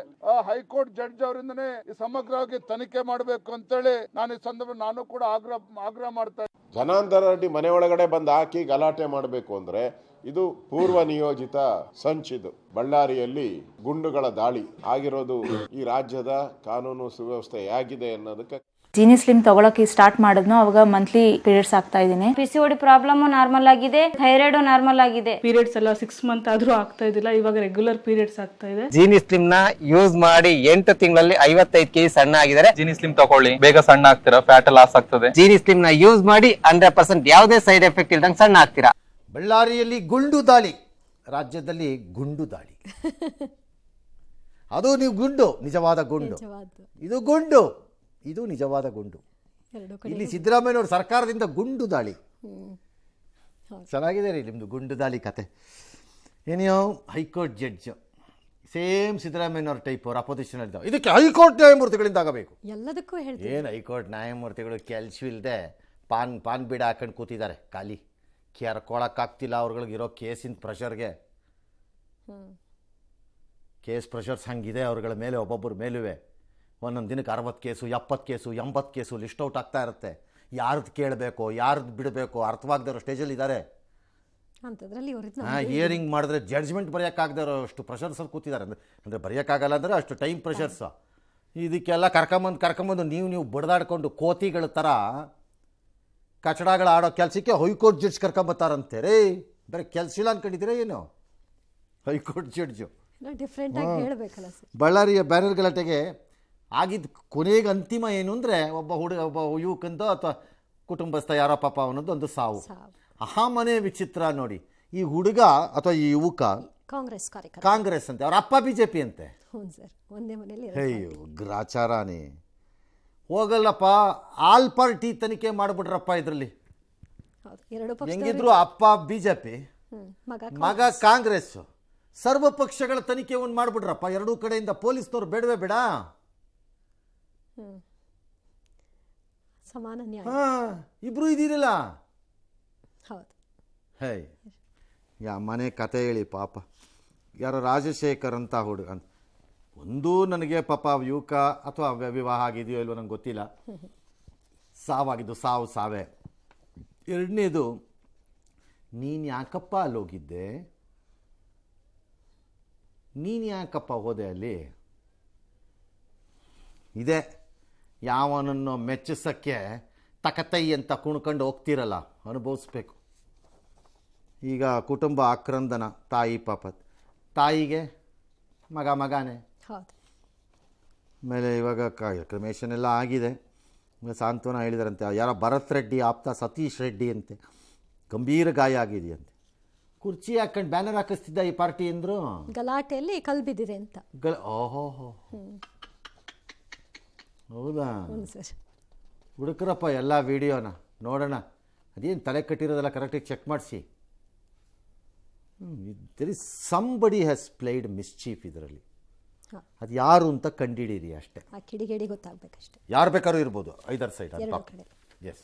ಹೈಕೋರ್ಟ್ ಜಡ್ಜ್ ಅವರಿಂದನೇ ಸಮಗ್ರವಾಗಿ ತನಿಖೆ ಮಾಡಬೇಕು ಅಂತೇಳಿ ನಾನು ಈ ಸಂದರ್ಭ ನಾನು ಕೂಡ ಆಗ್ರಹ ಮಾಡ್ತಾ ಇದ್ದೀನಿ. ಜನಾರ್ದನ ರೆಡ್ಡಿ ಮನೆ ಒಳಗಡೆ ಬಂದು ಹಾಕಿ ಗಲಾಟೆ ಮಾಡಬೇಕು ಅಂದ್ರೆ ಇದು ಪೂರ್ವ ನಿಯೋಜಿತ ಸಂಚಿದು. ಬಳ್ಳಾರಿಯಲ್ಲಿ ಗುಂಡುಗಳ ದಾಳಿ ಆಗಿರೋದು ಈ ರಾಜ್ಯದ ಕಾನೂನು ಸುವ್ಯವಸ್ಥೆ ಹೇಗಿದೆ ಅನ್ನೋದಕ್ಕೆ. ಜೀನಿ ಸ್ಲಿಮ್ ತಗೊಳಕ್ಕೆ ಸ್ಟಾರ್ಟ್ ಮಾಡಿದ್ನೋ ಅವಾಗ ಮಂತ್ಲಿ ಪೀರಿಯಡ್ಸ್ ಆಗ್ತಾ ಇದ್ದೀನಿ. PCOD ಪ್ರಾಬ್ಲಮ್ ನಾರ್ಮಲ್ ಆಗಿದೆ, ಥೈರಾಯ್ಡ್ ನಾರ್ಮಲ್ ಆಗಿದೆ. ಪೀರಿಯಡ್ಸ್ ಎಲ್ಲ 6 ಮಂತ್ ಆದ್ರೂ ಆಗ್ತಾ ಇದ್ದಿಲ್ಲ, ಇವಾಗ ರೆಗ್ಯುಲರ್ ಪೀರಿಯಡ್ಸ್ ಆಗ್ತಾ ಇದೆ. ಜೀನಿ ಸ್ಲಿಮ್ ನ ಯೂಸ್ ಮಾಡಿ 8 ತಿಂಗಳಲ್ಲಿ 55 kg ಸಣ್ಣ ಆಗಿದ್ದಾರೆ. ಜೀನಿ ಸ್ಲಿಮ್ ತಗೊಳ್ಳಿ, ಬೇಗ ಸಣ್ಣ ಆಗ್ತೀರಾ, ಫ್ಯಾಟ್ ಲಾಸ್ ಆಗ್ತದೆ. ಜೀನಿ ಸ್ಲಿಮ್ ನ ಯೂಸ್ ಮಾಡಿ 100% ಯಾವುದೇ ಸೈಡ್ ಎಫೆಕ್ಟ್ ಇಲ್ದಂಗೆ ಸಣ್ಣ ಆಗ್ತೀರಾ. ಬಳ್ಳಾರಿಯಲ್ಲಿ ಗುಂಡು ದಾಳಿ, ರಾಜ್ಯದಲ್ಲಿ ಗುಂಡು ದಾಳಿ. ಅದು ನೀವು ಗುಂಡು, ನಿಜವಾದ ಗುಂಡು. ಇದು ಗುಂಡು, ಇದು ನಿಜವಾದ ಗುಂಡು. ಇಲ್ಲಿ ಸಿದ್ದರಾಮಯ್ಯನವ್ರ ಸರ್ಕಾರದಿಂದ ಗುಂಡು ದಾಳಿ. ಚೆನ್ನಾಗಿದೆ ರೀ ನಿಮ್ಮದು ಗುಂಡು ದಾಳಿ ಕತೆ. ಏನೋ ಹೈಕೋರ್ಟ್ ಜಡ್ಜ್ ಸೇಮ್ ಸಿದ್ದರಾಮಯ್ಯನವ್ರ ಟೈಪ್ ಅವ್ರ ಅಪೋಸಿಷನ್ ಇದ್ದಾವೆ. ಇದಕ್ಕೆ ಹೈಕೋರ್ಟ್ ನ್ಯಾಯಮೂರ್ತಿಗಳಿಂದ ಆಗಬೇಕು. ಎಲ್ಲದಕ್ಕೂ ಹೇಳ್ತೀನಿ. ಏನು ಹೈಕೋರ್ಟ್ ನ್ಯಾಯಮೂರ್ತಿಗಳು ಕೆಲಸವಿಲ್ಲದೆ ಪಾನ್ ಬೀಡ ಹಾಕೊಂಡು ಕೂತಿದ್ದಾರೆ ಖಾಲಿ. ಕೆರ್ಕೊಳಕ್ಕಾಗ್ತಿಲ್ಲ ಅವ್ರುಗಳಿಗಿರೋ ಕೇಸಿನ ಪ್ರೆಷರ್ಗೆ. ಕೇಸ್ ಪ್ರೆಷರ್ಸ್ ಹಂಗಿದೆ ಅವ್ರಗಳ ಮೇಲೆ, ಒಬ್ಬೊಬ್ಬರ ಮೇಲುವೆ. ಒಂದೊಂದು ದಿನಕ್ಕೆ 60 case, 70 case, 80 case list out ಆಗ್ತಾ ಇರುತ್ತೆ. ಯಾರ್ದು ಕೇಳಬೇಕು, ಯಾರ್ದು ಬಿಡಬೇಕು ಅರ್ಥವಾಗದೇ ಇರೋ ಸ್ಟೇಜಲ್ಲಿ ಇದ್ದಾರೆ. ಹಿಯರಿಂಗ್ ಮಾಡಿದ್ರೆ ಜಡ್ಜ್ಮೆಂಟ್ ಬರೆಯೋಕ್ಕಾಗದೇ ಇರೋ ಅಷ್ಟು ಪ್ರೆಷರ್ಸಲ್ಲಿ ಕೂತಿದ್ದಾರೆ. ಅಂದರೆ ಬರೆಯೋಕ್ಕಾಗಲ್ಲ ಅಂದರೆ ಅಷ್ಟು ಟೈಮ್ ಪ್ರೆಷರ್ಸ್. ಇದಕ್ಕೆಲ್ಲ ಕರ್ಕೊಂಬಂದು ನೀವು ಬಡ್ದಾಡ್ಕೊಂಡು ಕೋತಿಗಳ ಥರ ಕಚಡಗಳು ಆಡೋ ಕೆಲಸಕ್ಕೆ ಹೈಕೋರ್ಟ್ ಜಡ್ಜ್ ಕರ್ಕೊಂಬತ್ತಾರಂತೆ ರೇ. ಬೇರೆ ಕೆಲಸ ಇಲ್ಲ ಅಂದ್ಕೊಂಡಿದ್ದೀರಾ ಏನು? ಹೈಕೋರ್ಟ್ ಜಡ್ಜು ಹೇಳಬೇಕಲ್ಲ. ಬಳ್ಳಾರಿಯ ಬ್ಯಾನರ್ ಗಲಾಟೆಗೆ ಆಗಿದ್ದು ಕೊನೆಗೆ ಅಂತಿಮ ಏನು ಅಂದರೆ ಒಬ್ಬ ಯುವಕಂದು ಅಥವಾ ಕುಟುಂಬಸ್ಥ ಯಾರೋ ಪಾಪ ಅನ್ನೋದು ಒಂದು ಸಾವು. ಮನೆ ವಿಚಿತ್ರ ನೋಡಿ. ಈ ಹುಡುಗ ಅಥವಾ ಈ ಯುವಕ ಕಾಂಗ್ರೆಸ್ ಅಂತೆ, ಅವ್ರ ಅಪ್ಪ BJP ಅಂತೆ. ಅಯ್ಯೋ ಗ್ರಾಚಾರಾನೇ ಹೋಗಲ್ಲಪ್ಪ. ಆಲ್ ಪಾರ್ಟಿ ತನಿಖೆ ಮಾಡಿಬಿಟ್ರಪ್ಪ ಇದರಲ್ಲಿ. ಹೆಂಗಿದ್ರು ಅಪ್ಪ BJP, ಮಗ ಕಾಂಗ್ರೆಸ್. ಸರ್ವ ಪಕ್ಷಗಳ ತನಿಖೆ ಒಂದು ಮಾಡಿಬಿಟ್ರಪ್ಪ ಎರಡೂ ಕಡೆಯಿಂದ. ಪೊಲೀಸ್ನವ್ರು ಬೇಡವೇ ಬೇಡ? ಸಮಾನ ನ್ಯಾಯ. ಇಬ್ರು ಇದ್ದೀರಲ್ಲ. ಹೇ ಮನೆ ಕತೆ ಹೇಳಿ ಪಾಪ. ಯಾರೋ ರಾಜಶೇಖರ್ ಅಂತ ಹುಡುಗ ಅಂತ ಒಂದು ನನಗೆ ಪಾಪ ಯುವಕ ಅಥವಾ ವಿವಾಹ ಆಗಿದೆಯೋ ಇಲ್ವೋ ನಂಗೆ ಗೊತ್ತಿಲ್ಲ. ಸಾವಾಗಿದ್ದು ಸಾವೇ. ಎರಡನೇದು, ನೀನು ಯಾಕಪ್ಪ ಅಲ್ಲೋಗಿದ್ದೆ, ನೀನು ಯಾಕಪ್ಪ ಹೋದೆ ಅಲ್ಲಿ. ಇದೆ ಯಾವನನ್ನು ಮೆಚ್ಚಿಸೋಕ್ಕೆ ತಕತೈ ಅಂತ ಕುಣ್ಕೊಂಡು ಹೋಗ್ತಿರಲ್ಲ, ಅನುಭವಿಸ್ಬೇಕು. ಈಗ ಕುಟುಂಬ ಆಕ್ರಂದನ, ತಾಯಿ ಪಾಪ, ತಾಯಿಗೆ ಮಗನೇ. ಆಮೇಲೆ ಇವಾಗ ಕ್ರಿಮೇಷನ್ ಎಲ್ಲ ಆಗಿದೆ. ಸಾಂತ್ವನ ಹೇಳಿದಾರಂತೆ. ಯಾರೋ ಭರತ್ ರೆಡ್ಡಿ ಆಪ್ತ ಸತೀಶ್ ರೆಡ್ಡಿ ಅಂತೆ, ಗಂಭೀರ ಗಾಯ ಆಗಿದೆಯಂತೆ. ಕುರ್ಚಿ ಹಾಕೊಂಡು ಬ್ಯಾನರ್ ಹಾಕಿಸ್ತಿದ್ದ ಈ ಪಾರ್ಟಿ ಅಂದರು. ಗಲಾಟೆಯಲ್ಲಿ ಕಲ್ಲು ಬಿದ್ದಿದೆ ಅಂತ. ಓಹೋ ಹೌದಾ? ಹುಡುಕ್ರಪ್ಪ ಎಲ್ಲ ವಿಡಿಯೋನ ನೋಡೋಣ. ಅದೇನು ತಲೆ ಕಟ್ಟಿರೋದೆಲ್ಲ ಕರೆಕ್ಟಾಗಿ ಚೆಕ್ ಮಾಡಿಸಿ. There is somebody has played mischief ಇದರಲ್ಲಿ. ಅದು ಯಾರು ಅಂತ ಕಂಡಿಡೀರಿ ಅಷ್ಟೇ. ಕಿಡಿಗೇಡಿ ಗೊತ್ತಾಗಬೇಕಷ್ಟೇ. ಯಾರು ಬೇಕಾದ್ರೂ ಇರ್ಬೋದು, ಐದರ್ ಸೈಡ್. ಎಸ್.